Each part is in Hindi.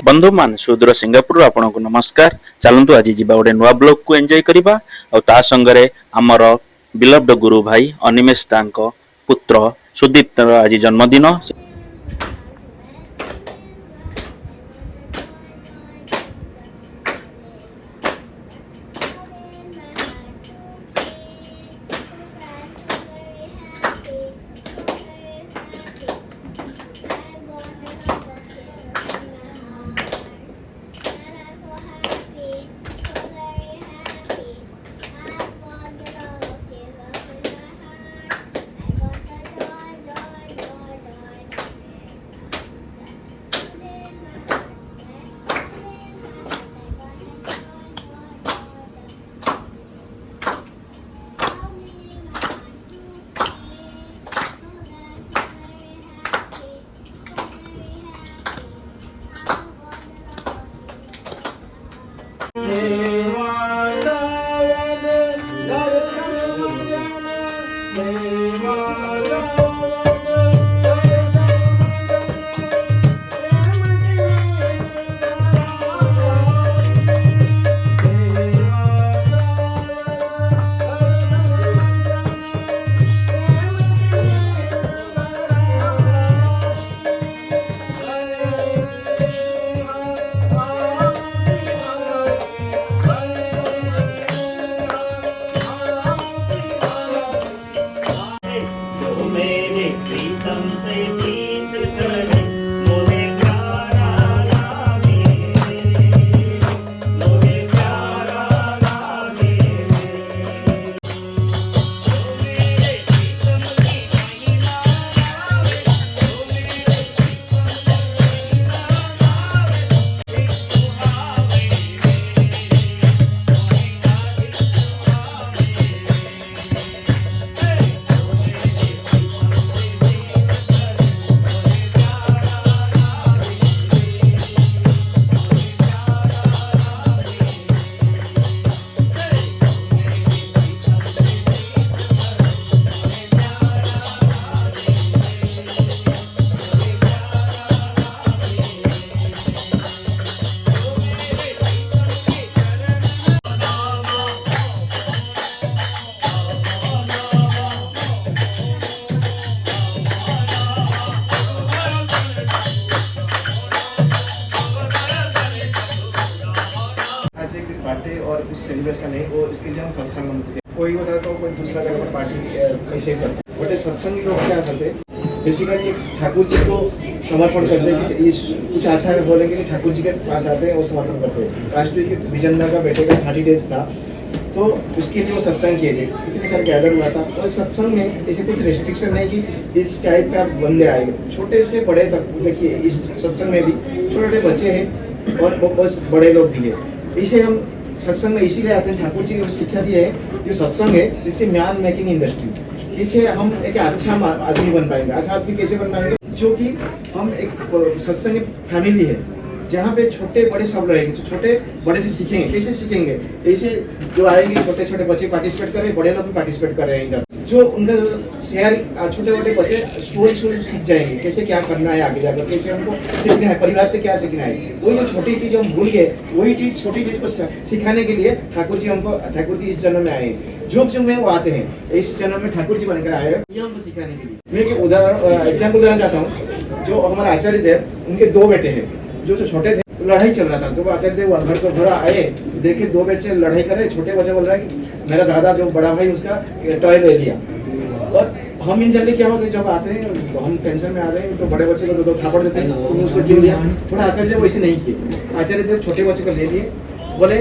बंधु मान सुदूर सिंगापुर आपन को नमस्कार। चलतु आज जी गोटे नुआ ब्लॉग को एंजॉय करवा और ता संगरे आमर बिलव्ड गुरु भाई अनिमेष दांको पुत्र सुदीप्त आज जन्मदिन। बर्थडे और कुछ सेलिब्रेशन है वो इसके लिए हम सत्संग में कोई होता है तो कोई दूसरा जगह पर पार्टी ऐसे करते हैं। बट सत्संग लोग क्या करते हैं बेसिकली ठाकुर जी को समर्पण करते हैं कि कुछ अच्छा है बोलेंगे कि ठाकुर जी के पास आते हैं और समर्पण करते हैं। राष्ट्रीय विजयनगर का बेटे का 30 डेज था तो उसके लिए वो सत्संग किए थे, इतने सारे गैदर हुआ था। और सत्संग में ऐसे कुछ रेस्ट्रिक्शन नहीं कि इस टाइप का बंदे आएंगे, छोटे से बड़े तक। देखिए इस सत्संग में भी छोटे छोटे बच्चे हैं और बहुत बड़े लोग भी हैं। इसे हम सत्संग में इसीलिए आते हैं, ठाकुर जी ने शिक्षा दी है जो सत्संग है जिससे मैन मेकिंग इंडस्ट्री पीछे हम एक अच्छा आदमी बन पाएंगे। अच्छा आदमी कैसे बन पाएंगे? जो कि हम एक सत्संग फैमिली है जहाँ पे छोटे बड़े सब रहेंगे, जो छोटे बड़े से सीखेंगे। कैसे सीखेंगे? ऐसे जो आएंगे छोटे छोटे बच्चे पार्टिसिपेट कर रहे हैं, बड़े लोग भी पार्टिसिपेट कर रहे हैं इधर। जो उनका शेयर छोटे छोटे बच्चे स्टोरी सीख जाएंगे, कैसे क्या करना है आगे जाकर, कैसे हमको सीखना है, परिवार से क्या सीखना है। वही जो छोटी चीज हम भूल गए, वही चीज छोटी चीज को सिखाने के लिए ठाकुर जी इस जन्म में आए हैं। जो में वो आते हैं इस जन्म में ठाकुर जी बनकर आए हैं, ये हमको सिखाने के लिए। मैं एक उदाहरण एग्जाम्पल देना चाहता हूँ। जो हमारे आचार्य थे उनके 2 बेटे हैं। जो छोटे थे लड़ाई चल रहा था, जो आचार्य थे वो घर को घर आए, देखे 2 बच्चे लड़ाई कर रहे। छोटे बच्चे बोल रहा है कि मेरा दादा जो बड़ा भाई उसका टॉय ले लिया। और हम इन जल्दी क्या होते हैं, जब आते हैं तो हम टेंशन में आ रहे हैं तो बड़े बच्चे को 2 थापड़ देते हैं, तुमने उसको क्यों लिया। थोड़ा आचार्य देव वैसे नहीं किए। आचार्य देव छोटे बच्चे को ले लिए, बोले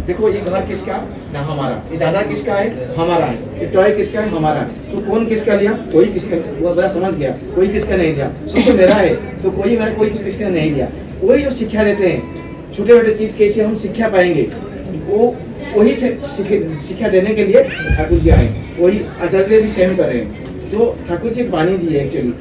देखो ये घर किसका ना हमारा, ये दादा किसका है हमारा है, ये टॉय किसका है हमारा है। तो कौन किसका लिया? कोई किसका, वो बड़ा समझ गया, कोई किसका नहीं लिया। सब तो मेरा है तो कोई मेरा, कोई किसका नहीं लिया। वही जो शिक्षा देते हैं, छोटे छोटे चीज कैसे हम शिक्षा पाएंगे, वो वही शिक्षा देने के लिए ठाकुर जी आए। वही आचार्य भी सेम कर रहे हैं। जो ठाकुर जी बानी दी है actually,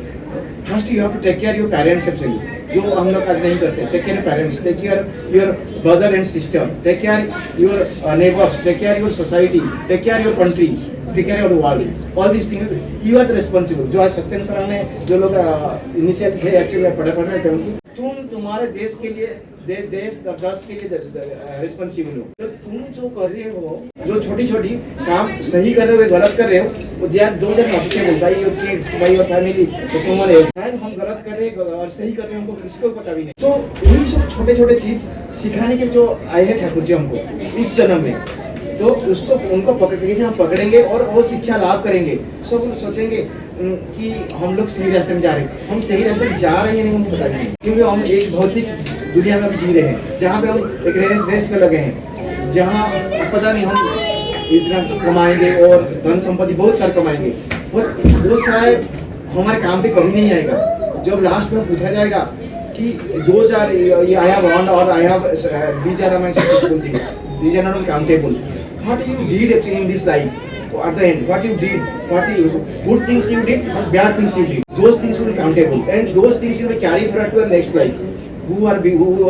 first you have to take care your parents. Actually जो हम लोग आज नहीं करते, take care parents, take care your brother and sister, take care your neighbours, take care your society, take care your country, take care your world. All this things you are responsible. जो आज सत्यम सर ने जो लोग इनिशियल थे एक्चुअली पढ़े थे उनकी, तुम्हारे देश के लिए देश दस के लिए रिस्पॉन्सिबल हो। तो तुम जो कर रहे हो, जो छोटी छोटी काम सही कर रहे हो गलत कर रहे हो, वो यार दो जन noticeable by your kids, by your family, someone else. शायद हम गलत कर रहे हैं और सही कर रहे हैं, हमको किसी को पता भी नहीं। तो यही सब छोटे छोटे चीज सिखाने के जो आए हैं ठाकुर जी हमको इस जन्म में, तो उसको उनको पकड़ हम पकड़ेंगे और वो शिक्षा लाभ करेंगे। सब सोचेंगे कि हम लोग सही रास्ते में जा रहे हैं। हम सही रास्ते में जा रहे हैं नहीं हमको पता नहीं, क्योंकि हम एक भौतिक दुनिया में जी रहे हैं जहाँ पे हम एक रेस में लगे हैं, जहाँ पता नहीं हम इतना कमाएंगे और धन संपत्ति बहुत सारा कमाएंगे, और वो शायद हमारे काम पे कभी नहीं आएगा। जब लास्ट में पूछा जाएगा कि 2000 आई हैव अर्नड और I have these are my successful things, these are not accountable, what you did actually in this life, at the end what you did, what you good things you did or bad things you did, those things will be countable and those things will be carried forward to the next life. Who are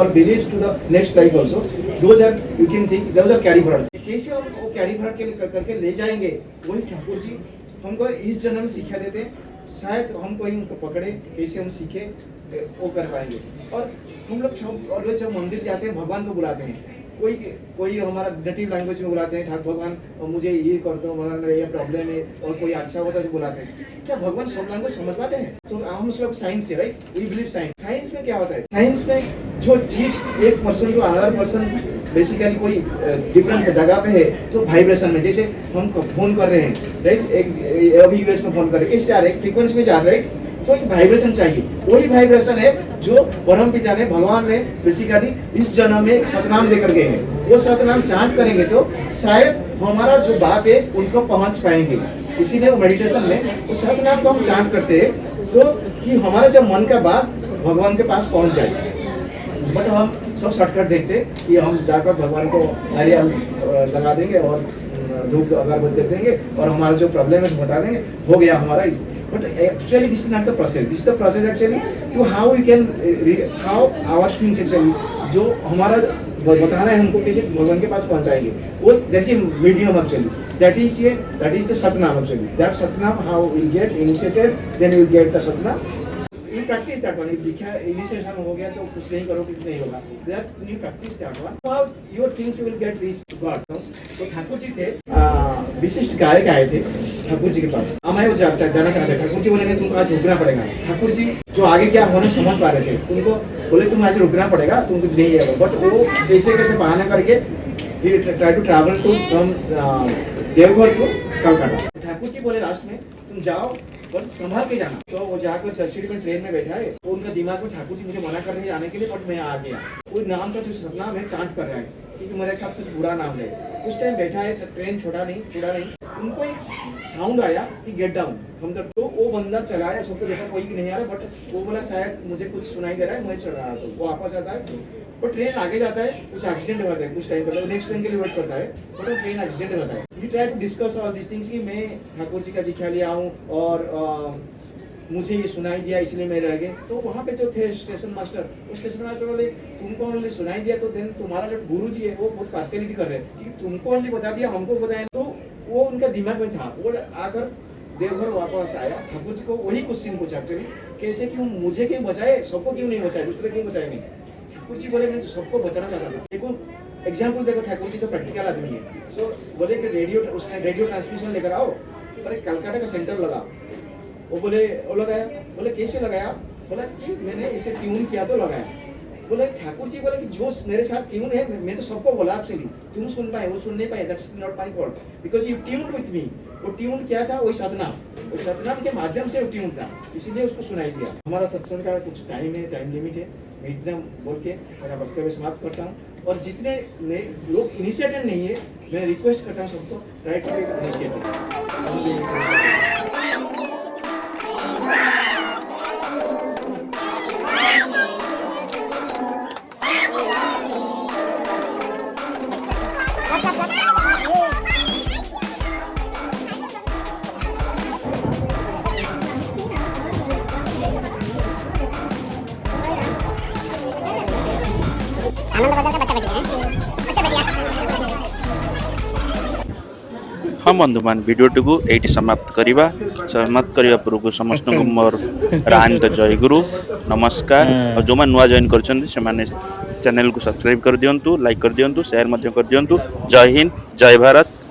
believes to the next life also, those are you can think those are carry forward. कैसे हम वो कैरी फॉरवर्ड के करके ले जाएंगे, वही ठाकुर जी हमको इस जन्म में सिखा देते हैं। शायद हम कोई उनको पकड़े, कैसे हम सीखे वो कर पाएंगे। और हम लोग जब मंदिर जाते हैं भगवान को बुलाते हैं, कोई हमारा नेटिव लैंग्वेज में बुलाते हैं, ठाकुर भगवान मुझे ये कर दो, भगवान मेरा ये प्रॉब्लम है, और कोई अच्छा होता है तो बुलाते हैं। क्या भगवान सब लैंग्वेज समझ पाते हैं? तो हम लोग साइंस से, right, we believe science. Science में क्या होता है? साइंस में जो चीज एक person to another person basically कोई डिफरेंट जगह पे है, तो वाइब्रेशन में, जैसे हम फोन कर रहे हैं, राइट, एक अभी यूएस में फोन कर रहे हैं, किस जा रहे हैं, फ्रीक्वेंसी में जा रहे हैं, तो एक वाइब्रेशन चाहिए। वही वाइब्रेशन है जो परम पिता ने, भगवान ने बेसिकली इस जन्म में एक सतनाम लेकर गए हैं। वो सतनाम चांट करेंगे तो शायद हमारा जो बात है उनको पहुंच पाएंगे। इसीलिए वो मेडिटेशन में उस सतनाम को हम चांट करते हैं, तो कि हमारा जो मन का बात भगवान के पास पहुंच जाए। बट हम सब शॉर्टकट देखते कि हम जाकर भगवान को नारियल लगा देंगे और धूप अगरबत्ती दे देंगे और हमारा जो प्रॉब्लम है बता देंगे, हो गया हमारा। But actually this is not the process. This is the process actually to how we can how our things actually जो हमारा बताना है हमको कैसे भगवान के पास पहुंचाएंगे, वो that is a medium actually. That is the satnam actually. That satnam how we get initiated, then we get the satnam. You practice that one. लिखा initiation हो गया तो कुछ नहीं करो, कुछ नहीं होगा. That you practice that one. How your things will get reached to God. तो ठाकुर जी थे, विशिष्ट गायक आए थे ठाकुर जी के पास। हमें वो जाना चाहते। ठाकुर जी बोले नहीं, तुमको आज रुकना पड़ेगा। ठाकुर जी जो आगे क्या होने समझ पा रहे थे, उनको बोले तुम आज रुकना पड़ेगा, तुम कुछ नहीं है। बट वो कैसे बहाना करके try to travel to from Deoghar to Calcutta. Thakur ji बोले लास्ट में तुम जाओ पर संभाल के जाना। तो वो जाकर चर्चिल में ट्रेन में बैठा है, तो उनका दिमाग में ठाकुर जी मुझे मना कर रहे हैं आने के लिए, बट मैं आ गया। वो नाम का जो सतनाम है चांट कर रहा है क्योंकि मेरे साथ कुछ बुरा नाम है। उस टाइम बैठा है, ट्रेन छोड़ा नहीं। उनको एक साउंड आया कि गेट डाउन, हम तो वो बंदा चला आया, सबको देखा कोई नहीं आ रहा, बट वो बोला शायद मुझे कुछ सुनाई दे रहा है, मैं चल रहा था। वो वापस आता है, वो ट्रेन आगे जाता है, कुछ एक्सीडेंट होता है कुछ टाइम पर, नेक्स्ट ट्रेन के लिए वेट करता है, बट वो ट्रेन एक्सीडेंट होता है। We try to discuss all this things कि मैं ठाकुर जी का दिखा लिया हूँ और मुझे ये सुनाई दिया इसलिए मैं रह गए। तो वहाँ पे जो थे स्टेशन मास्टर, वो स्टेशन मास्टर बोले तुमको ओनली सुनाई दिया तो देन तुम्हारा जो गुरु जी है वो बहुत पार्शियलिटी कर रहे हैं कि तुमको ओनली बता दिया, हमको बताया। तो वो उनका दिमाग में था। वो आकर देवघर वापस आया, ठाकुर जी को वही क्वेश्चन पूछा एक्चुअली, कैसे क्यों मुझे क्यों बचाए, सबको क्यों नहीं बचाए, दूसरे क्यों बचाए नहीं। ठाकुर जी बोले मैं सबको बचाना चाहता था। देखो एग्जाम्पल देखो, ठाकुर जी तो प्रैक्टिकल आदमी है। सो बोले कि उसने रेडियो ट्रांसमिशन लेकर आओ और एक कलकत्ता का सेंटर लगा। वो लगाया। बोले कैसे लगाया? बोला कि मैंने इसे ट्यून किया तो लगाया। बोले ठाकुर जी बोले कि जो मेरे साथ ट्यून है, मैं तो सबको बोला एक्चुअली, तुम सुन पाए वो सुन नहीं पाए, that's not my fault because you tuned with me. वो ट्यून क्या था? वही सतनाम के माध्यम से वो ट्यून था, इसीलिए उसको सुनाई दिया। हमारा सत्संग का कुछ टाइम है, टाइम लिमिट है। मैं इतना बोल के मेरा वक्तव्य समाप्त करता हूँ। और जितने लोग इनिशिएटेड नहीं है, मैं रिक्वेस्ट करता हूँ सबको ट्राई टू इनिशिएटेड। हाँ बंधुमान भिडियोटी को यही समाप्त करवा पूर्व समस्त को मोर रानित जय गुरु नमस्कार और जो नुआ जॉइन कर चैनल को सब्सक्राइब कर दिंतु लाइक कर दिंतु शेयर कर दिंतु जय हिंद जय भारत